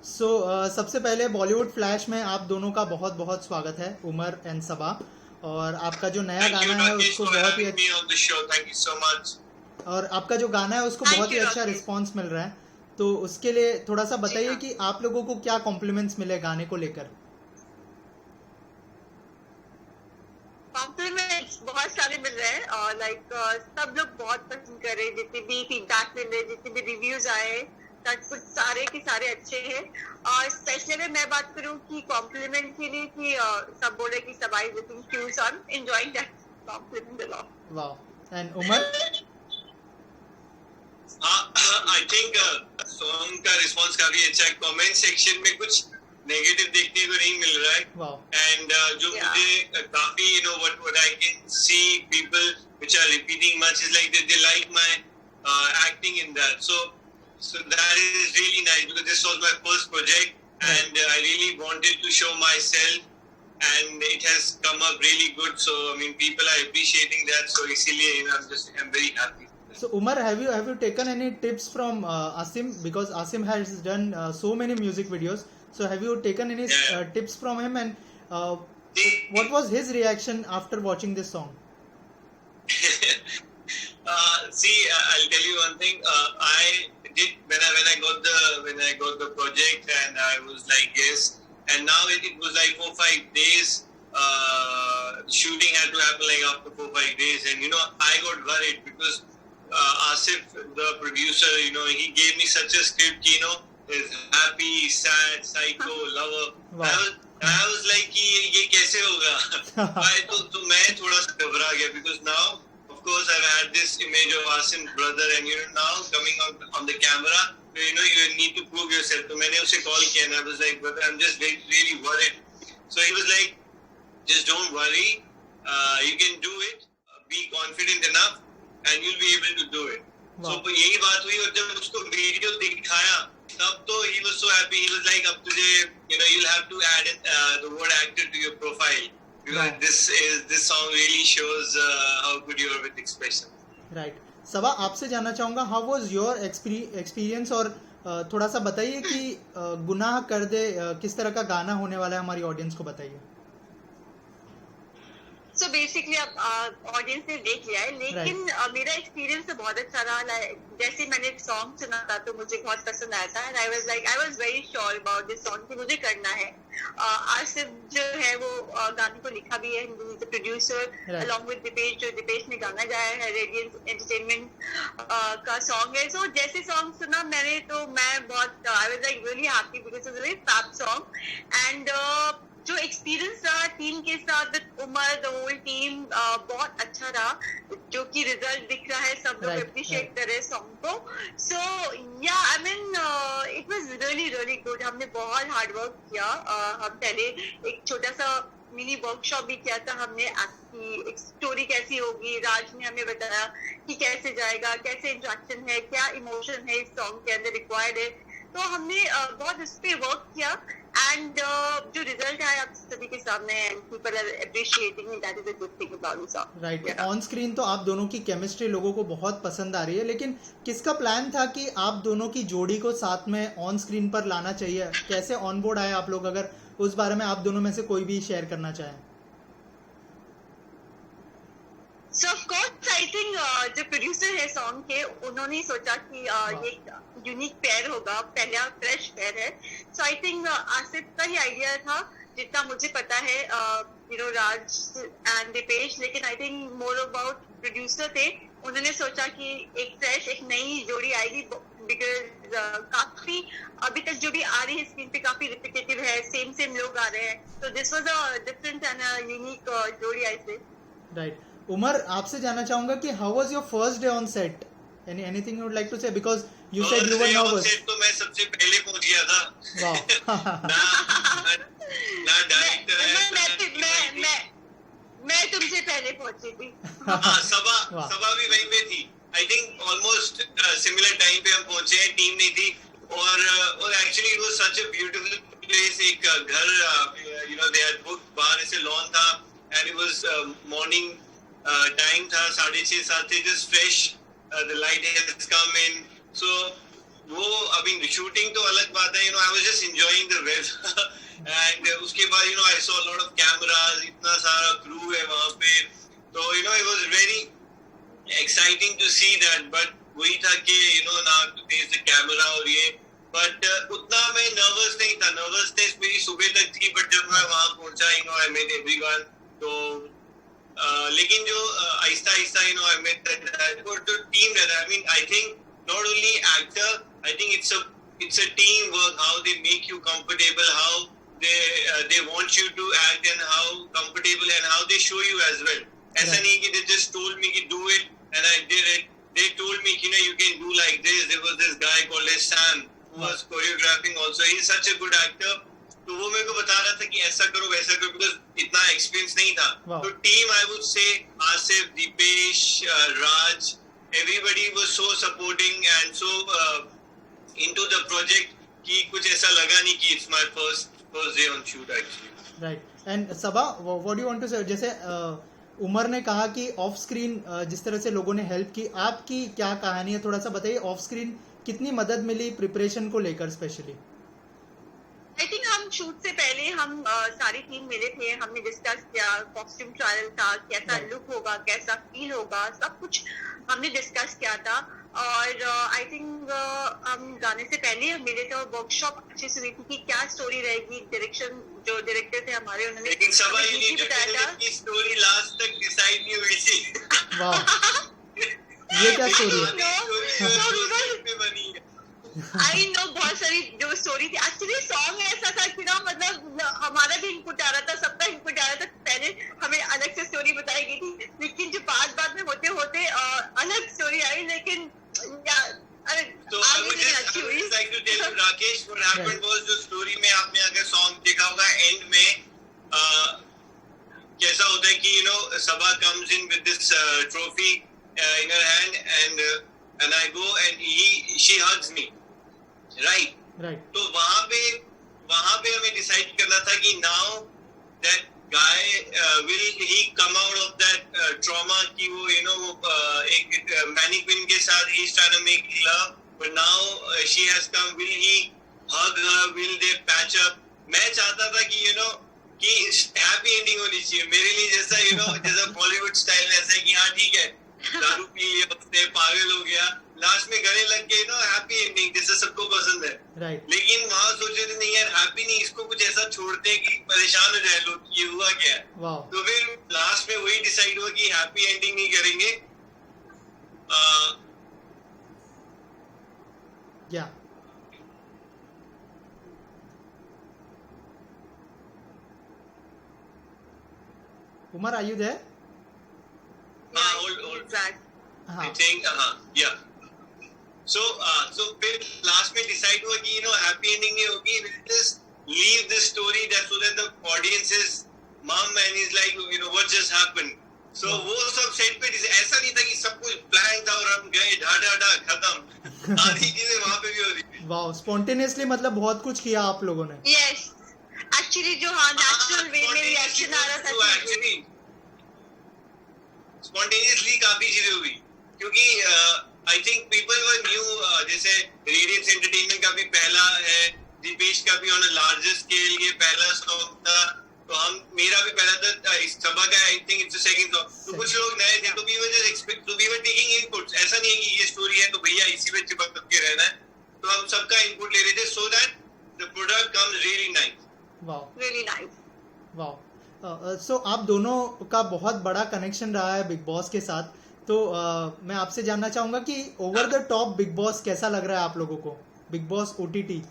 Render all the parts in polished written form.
सो सबसे पहले बॉलीवुड फ्लैश में आप दोनों का बहुत बहुत स्वागत है, उमर एंड सबा। और आपका जो नया Thank you, गाना है Rakesh, उसको for बहुत ही having me on the show. Thank you so much. और आपका जो गाना है उसको Thank बहुत ही you, अच्छा Rakesh. रिस्पांस मिल रहा है। तो उसके लिए थोड़ा सा बताइए हाँ। कि आप लोगों को क्या कॉम्प्लीमेंट्स मिले गाने को लेकर। कॉम्प्लीमेंट्स बहुत सारे मिल रहे हैं और सब लोग बहुत पसंद कर रहे हैं। जितने भी फीडबैक मिल रहे हैं, जितने भी रिव्यूज आए, कुछ सारे के सारे अच्छे हैं। और स्पेशली अगर मैं बात करूं कि कॉम्प्लीमेंट के लिए कि सब बोले कि सब I listening to so I am enjoying that compliment a lot. वाह। And Umar? I think song का रिस्पांस काफी अच्छा है। कमेंट सेक्शन में कुछ नेगेटिव देखने को नहीं मिल रहा है। एंड जो मुझे काफी what I can see people which are repeating much is like they like my acting in that. So that is really nice because this was my first project and I really wanted to show myself and it has come up really good. So I mean people are appreciating that. So इसीलिए I'm very happy. So Umar, have you taken any tips from Asim, because Asim has done so many music videos? So have you taken any tips from him, and what was his reaction after watching this song? I'll tell you one thing. I did when I got the project, and I was like yes. And now it was like 4-5 days. Shooting had to happen like after 4-5 days, and I got worried because Asif, the producer, he gave me such a script. Is happy, sad, psycho, lover. Wow. I was like कि ये कैसे होगा? तो मैं थोड़ा सा घबरा गया because now, of course, I've had this image of Asim's brother, and now coming out on the camera, you need to prove yourself. तो मैंने उसे call किया and I was like, brother, I'm just really worried. So he was like, just don't worry, you can do it. Be confident enough, and you'll be able to do it. Wow. So यही बात हुई और जब उसको video दिखाया तब तो he was so happy. He was like, अब तुझे you'll have to add the word actor to your profile because this song really shows how good you are with expression. Right. सबा, आपसे जानना चाहूँगा how was your experience, और थोड़ा सा बताइए कि गुनाह कर दे किस तरह का गाना होने वाला है, हमारी ऑडियंस को बताइए। So basically अब ऑडियंस ने देख लिया है, लेकिन मेरा एक्सपीरियंस तो बहुत अच्छा रहा। जैसे मैंने सॉन्ग सुना था तो मुझे बहुत पसंद आया था and I was very sure about this song कि मुझे करना है। आसिफ जो है वो गाने को लिखा भी है, प्रोड्यूसर अलॉन्ग विद दीपेश, जो दीपेश ने गाना गाया है, रेडियंस एंटरटेनमेंट का सॉन्ग है। सो जैसे सॉन्ग सुना मैंने तो मैं बहुत I was like really happy because it's a very fab song. And जो एक्सपीरियंस रहा टीम के साथ, उमर द होल टीम बहुत अच्छा रहा। जो कि रिजल्ट दिख रहा है, सब लोग अप्रिशिएट कर रहे हैं सॉन्ग को। सो yeah I mean it was really good. हमने बहुत हार्ड वर्क किया। हम पहले एक छोटा सा मिनी वर्कशॉप भी किया था हमने, एक स्टोरी कैसी होगी, राज ने हमें बताया कि कैसे जाएगा, कैसे इंट्रैक्शन है, क्या इमोशन है इस सॉन्ग के अंदर रिक्वायर्ड है। तो हमने बहुत इस पे वर्क किया एंड जो रिजल्ट आया आप सभी के सामने and people are appreciating it, that is a good thing about this song. Right. On screen तो आप दोनों की केमिस्ट्री लोगों को बहुत पसंद आ रही है, लेकिन किसका प्लान था कि आप दोनों की जोड़ी को साथ में ऑन स्क्रीन पर लाना चाहिए? कैसे ऑन बोर्ड आए आप लोग, अगर उस बारे में आप दोनों में से कोई भी शेयर करना चाहे? So of course I think जो प्रोड्यूसर है सॉन्ग के, उन्होंने सोचा कि ये यूनिक पेयर होगा, पहला फ्रेश पेयर है। सो आई थिंक आसिफ का ही आइडिया था, जितना मुझे पता है राज एंड दीपेश, लेकिन I think more about producer थे। उन्होंने सोचा कि एक फ्रेश, एक नई जोड़ी आएगी बिकॉज काफी अभी तक जो भी आ रही है स्क्रीन पे काफी रिपीटेटिव है, सेम लोग आ रहे हैं। तो this was a different and unique जोड़ी आई से। राइट। उमर, आपसे जानना चाहूंगा कि how was your first day on set? Anything you would like to say, because you said you were nervous. तो मैं सबसे पहले पहुंच गया था। वाह। ना डायरेक्टर है, मैं तुमसे पहले पहुंची थी। सबा भी वहीं पे थी। I think almost similar time पे हम पहुंचे हैं, टीम नहीं थी। और actually it was such a beautiful place. एक घर दे हैड बुक्ड, बाहर से लॉन था and it was morning time था, 6:30-7 थे, just fresh, the light has come in. So वो अभी शूटिंग तो अलग बात है, I was just enjoying the web and उसके बाद I saw lot of cameras, इतना सारा क्रू है वहां पे, तो it was very exciting to see that, but वही था कि ना फेस द कैमरा और ये, बट उतना मैं नर्वस नहीं था, नर्वसनेस मेरी सुबह तक थी, बट जब मैं वहां पहुंचा आई मेट एवरीवन, तो लेकिन जो आहिस्ता आहिस्ता आई मेट और जो टीम रहता है, I mean I think not only actor, I think it's a team work, how they make you comfortable, how they want you to act and how comfortable and how they show you as well. ऐसा नहीं कि they just told me कि do it and I did it. They told me कि you can do like this. There was this guy called Sam who was choreographing also. He's such a good actor. तो वो मेरे को बता रहा था कि ऐसा करो वैसा करो, because इतना एक्सपीरियंस नहीं था. तो team I would say Asif, Deepesh, Raj, everybody was so supporting and so into the project कि कुछ ऐसा लगा नहीं कि it's my first day on shoot actually. Right. And Sabha, what do you want to say? जैसे उमर ने कहा कि ऑफ स्क्रीन जिस तरह से लोगों ने हेल्प की, आपकी क्या कहानी है, थोड़ा सा बताइए. ऑफ स्क्रीन कितनी मदद मिली प्रिपरेशन को लेकर स्पेशली? आई थिंक हम शूट से पहले हम सारी टीम मिले थे, हमने डिस्कस किया, कॉस्ट्यूम ट्रायल था, कैसा लुक होगा, कैसा फील होगा, सब कुछ हमने डिस्कस किया था. और आई थिंक हम गाने से पहले मिले थे और वर्कशॉप अच्छे से हुई थी कि क्या स्टोरी रहेगी. डायरेक्शन जो डायरेक्टर थे हमारे, उन्होंने लेकिन सभा ये बताया था कि स्टोरी लास्ट तक डिसाइड नहीं हुई थी. वाह, ये क्या स्टोरी बनी है? आई नो बहुत सारी जो स्टोरी थी. एक्चुअली सॉन्ग ऐसा था कि ना, मतलब हमारा भी इनपुट आ रहा था, सबका इनपुट आ रहा था. पहले हमें अलग से स्टोरी बताई गई थी, लेकिन जो बाद में होते होते अलग स्टोरी आई. लेकिन तो like to tell you, Rakesh, what happened was, जो स्टोरी में आपने अगर सॉन्ग देखा होगा एंड में कैसा होता है कि Sabha comes in with this trophy in her hand and I go and she hugs me, right? तो वहाँ पे हमें डिसाइड करना था कि now that guy will he come out of that trauma कि वो एक mannequin के साथ he's trying to make love, but now she has come, will he hug her, will they patch up? मैं चाहता था कि कि हैप्पी एंडिंग होनी चाहिए मेरे लिए, जैसा जैसा बॉलीवुड स्टाइल में, ऐसा कि हाँ ठीक है दारू पी लिया, उसने पागल हो गया, लास्ट में गले लग गए, हैप्पी एंडिंग जैसा सबको पसंद है. लेकिन वहाँ सोचे थे नहीं यार, हैप्पी नहीं, इसको कुछ ऐसा छोड़ते हैं कि परेशान हो जाए लोग, ये हुआ क्या है. तो फिर लास्ट में वही डिसाइड हुआ कि हैप्पी एंडिंग नहीं करेंगे. Umar, are you there? Hold. I think, yeah. So फिर लास्ट में डिसाइड हुआ कि हैप्पी एंडिंग नहीं होगी, we'll just leave this story that so that the audience is mum and is like what just happened. So वो सब set पे ऐसा नहीं था कि सब कुछ प्लान था और हम गए ढा खत्म. आधी चीजें वहाँ पे भी हो रही. वाह, स्पॉन्टेनियसली मतलब बहुत कुछ किया आप लोगों ने. Yes. एक्चुअली जो नेचुरल वे में रिएक्शन आ रहा था, एक्चुअली स्पॉन्टेनियसली काफी चीजें हुई, क्योंकि I think people were new. जैसे रेडियंस एंटरटेनमेंट का भी पहला है, दीपेश का भी ऑन अ लार्जर स्केल ये पहला सॉन्ग था, तो मेरा भी पहला था, सभा का I think it's the second song. तो कुछ लोग नए थे, तो वी वर जस्ट एक्सपेक्ट, तो वी वर टेकिंग इनपुट्स. ऐसा नहीं है कि ये स्टोरी है तो भैया इसी में चिपक के रहना है, तो हम सबका इनपुट ले रहे थे so that the product comes really nice. Wow, really nice. Wow. So आप दोनों का बहुत बड़ा कनेक्शन रहा है बिग बॉस के साथ, तो मैं आपसे जानना चाहूंगा कि over the top Bigg Boss कैसा लग रहा है आप लोगों को, Bigg Boss OTT?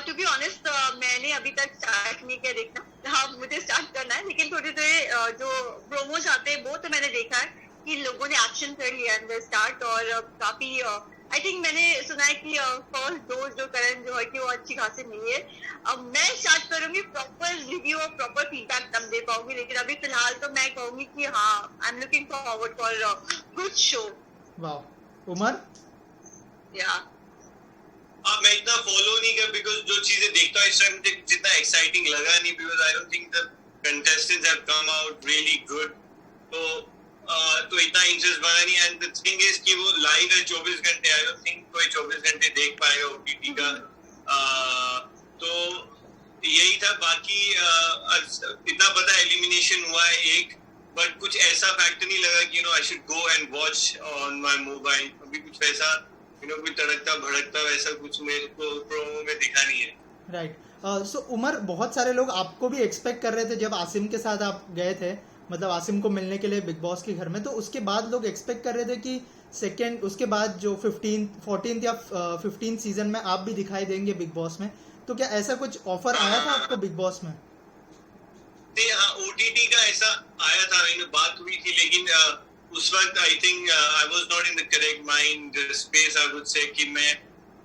To be honest मैंने अभी तक स्टार्ट नहीं किया देखना. हाँ, मुझे स्टार्ट करना है, लेकिन थोड़े थोड़े जो प्रोमोज आते हैं वो तो मैंने देखा है कि लोगों ने एक्शन कर लिया अंदर स्टार्ट, और काफी आई थिंक मैंने सुना है कि फर्स्ट डोज जो करण जो है कि वो अच्छी खासी मिली है. मैं स्टार्ट करूंगी, प्रॉपर रिव्यू और प्रॉपर फीडबैक तब दे पाऊंगी, लेकिन अभी फिलहाल तो मैं कहूंगी कि हाँ, I am looking forward for good show. Wow. Umar? मैं इतना फॉलो नहीं कर, बिकॉज जो चीजें देखता हूँ इस टाइम जितना एक्साइटिंग लगा नहीं, because I don't think the contestants have come out really good. तो तो इतना इंटरेस्ट बना नहीं. एंड द थिंग इज कि वो लाइव है 24 घंटे. आई डोंट थिंक कोई 24 घंटे देख पाएगा ओटीटी का. तो यही था. बाकी इतना पता एलिमिनेशन हुआ है एक, बट कुछ ऐसा फैक्टर नहीं लगा कि I should go and watch on my mobile. अभी कुछ वैसा कोई तड़कता भड़कता वैसा कुछ मेरे को प्रोमो में दिखा नहीं है. राइट. सो उमर, बहुत सारे लोग आपको भी एक्सपेक्ट कर रहे थे जब आसिम के साथ आप गए थे, मतलब आसिम को मिलने के लिए बिग बॉस के घर में, तो उसके बाद लोग एक्सपेक्ट कर रहे थे कि सेकेंड उसके बाद जो 14th या 15th सीजन में आप भी दिखाई देंगे बिग बॉस में. तो क्या ऐसा कुछ ऑफर आया था आपको बिग बॉस में? हाँ, ओटीटी का ऐसा आया था, बात हुई थी, लेकिन उस वक्त I think I was not in the correct mind space. I would say कि मैं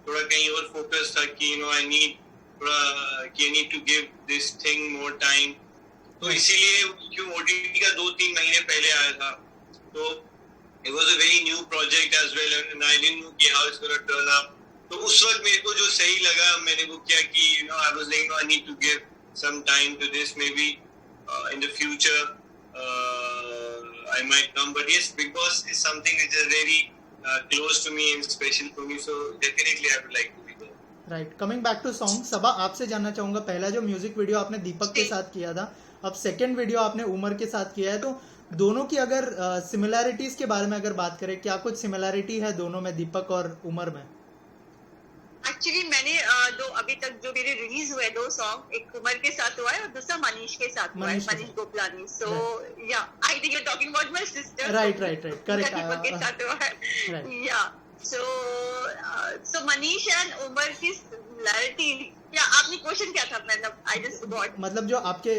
थोड़ा कहीं और फोकस था कि I need to give this thing more time. तो इसीलिए क्यों ओटीटी का 2-3 महीने पहले आया था. तो it was a very new project as well and I didn't know कि how it's gonna turn up. तो उस वक्त मेरे को जो सही लगा मैंने वो किया कि I was like I need to give some time to this. Maybe in the future I might come, but yes, Big Boss is something which is very close to me and special for me, so definitely I would like to be there. Right. Coming back to song, सबा आपसे जानना चाहूंगा, पहला जो music video आपने दीपक के साथ किया था, अब सेकंड वीडियो आपने उमर के साथ किया है, तो दोनों की अगर सिमिलैरिटीज के बारे में अगर बात करें, क्या कुछ सिमिलैरिटी है दोनों में, दीपक और उमर में? एक्चुअली मैंने दो अभी तक जो मेरे रिलीज हुए 2 सॉन्ग, एक उमर के साथ हुआ है और दूसरा मनीष के साथ हुआ है, Manish Gopalani. So yeah I think you are talking about my sister. Right correct. Deepak के साथ हुआ है. या सो मनीष एंड उमर की सिमिलैरिटी, या आपने क्वेश्चन क्या था? मतलब आई जस्ट फॉरगॉट. मतलब जो आपके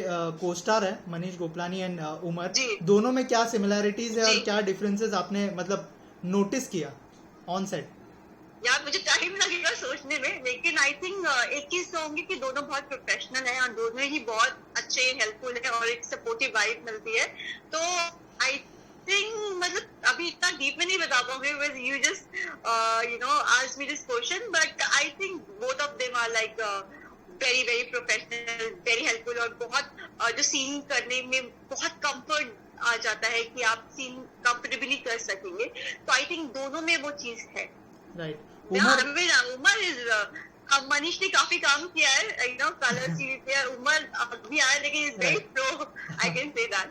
को-स्टार है मनीष गोपलानी एंड उमर, दोनों में क्या सिमिलैरिटीज है और क्या डिफरेंसेस आपने मतलब नोटिस किया ऑन सेट? यार मुझे टाइम लगेगा सोचने में, लेकिन आई थिंक एक चीज तो होंगी कि दोनों बहुत प्रोफेशनल हैं और दोनों ही बहुत अच्छे हेल्पफुल हैं और एक सपोर्टिव वाइब मिलती है. तो आई थिंक मतलब अभी इतना डीप में नहीं बता पाऊंगी because you just asked me this question, but I think both of them are like very very professional, very helpful और बहुत जो सीन करने में बहुत कंफर्ट आ जाता है कि आप सीन कंफर्टेबली कर सकेंगे. तो आई थिंक दोनों में वो चीज है. राइट. उमर इज मनीष ने काफी काम किया है कलर सीरीज पे. उमर अभी आया लेकिन is very pro, I can say that.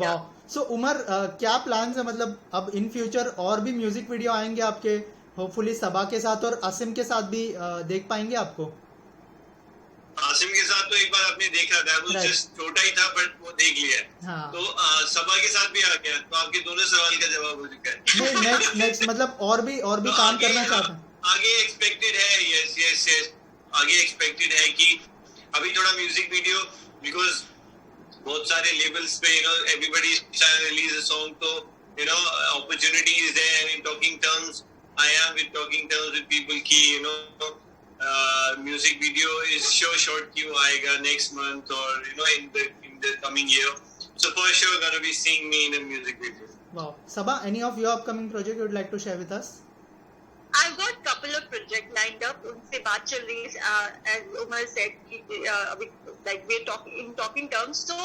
Wow. So Umar, क्या प्लान्स है, मतलब अब इन फ्यूचर और भी म्यूजिक वीडियो आएंगे आपके, होपफुली सबा के साथ और आसिम के साथ भी देख पाएंगे आपको? आसिम के साथ तो एक बार आपने देखा था, वो जस्ट छोटा ही था बट वो देख लिया है. हाँ. तो सबा के साथ भी आ गया, तो आपके दोनों सवाल का जवाब हो चुका है. नेक्स्ट मतलब और भी तो काम करना चाहता हूँ. आगे एक्सपेक्टेड है. यस आगे एक्सपेक्टेड है कि अभी थोड़ा म्यूजिक वीडियो, बिकॉज बहुत सारे लेवल्स पे everybody is trying to release a song, तो opportunity is there. And in talking terms I am talking terms with people की music video is short कि वो आएगा next month or in the coming year. So for sure gonna be seeing me in a music video. Wow. Sabha, any of your upcoming project you would like to share with us? I've got couple of projects lined up. उनसे बात चल रही है, as Umar said, अभी like we're talking terms. So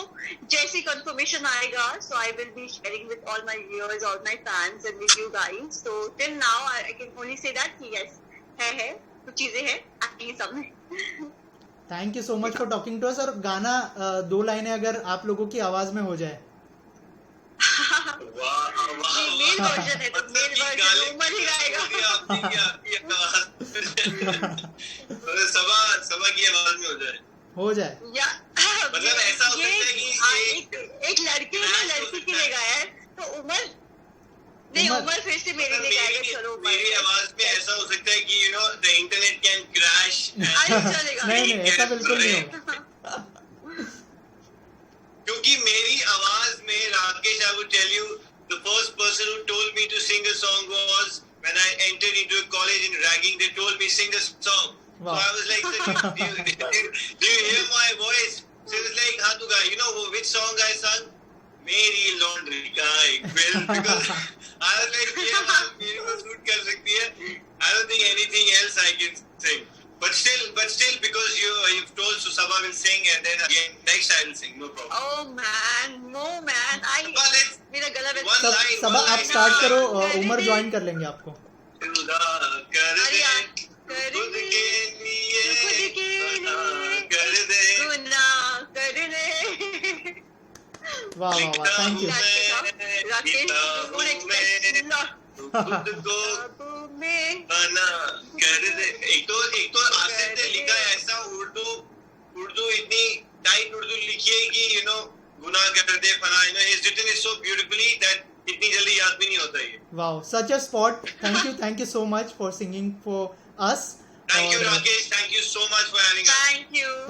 जैसे confirmation आएगा, so I will be sharing with all my viewers, all my fans, and with you guys. So till now I can only say that yes, है कुछ चीजें हैं आएंगी सामने. Thank you so much for talking to us. और गाना 2 लाइनें अगर आप लोगों की आवाज में हो जाए. मेल वर्जन है तो मेल वर्जन उमर ही गाएगा. सबा की आवाज में हो जाए. या मतलब ऐसा हो सकता है कि एक लड़के ने लड़की के लिए गाया है, तो उमर नहीं, उमर फिर से मेरे लिए गाएगा. चलो मेरी आवाज में ऐसा हो सकता है कि the internet can crash. नहीं ऐसा बिल्कुल नहीं हो. क्योंकि मेरी आवाज में Rakesh, I would tell you, the first person who told me to sing a song was when I entered into a college in ragging. They told me sing a song. Wow. So I was like, do you hear my voice? So it was like, हाँ तू गा. You know which song I sung? मेरी laundry का एक bill. Because I was like, ये मेरे को suit कर सकती है. I don't think anything else I can sing. But still, because you've told, so Sabha will sing, and then again next I will sing, no problem. Oh man, no man. But मेरा गला One वैसे line, सबा one आप line, start one करो, line. Umar join कर लेंगे आपको। खुदा कर अरे दे यार, कर खुद दे, के लिए खुद के लिए कर दे गुनाह कर दे। वाह वाह वाह, thank you. Rakesh, good expression, खुद को में बना कर दे। एक तो आसिफ ने लिखा है ऐसा उर्दू इतनी टाइट उर्दू लिखी है कि गुनाह कर दे फना, he's written it so beautifully that इतनी जल्दी याद भी नहीं होता ये। Wow, such a spot. Thank you so much for singing for us. Thank you Rakesh, thank you so much for having us.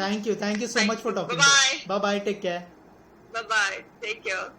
thank you Thank you so much for talking. Bye-bye. Bye bye, take care. bye bye take care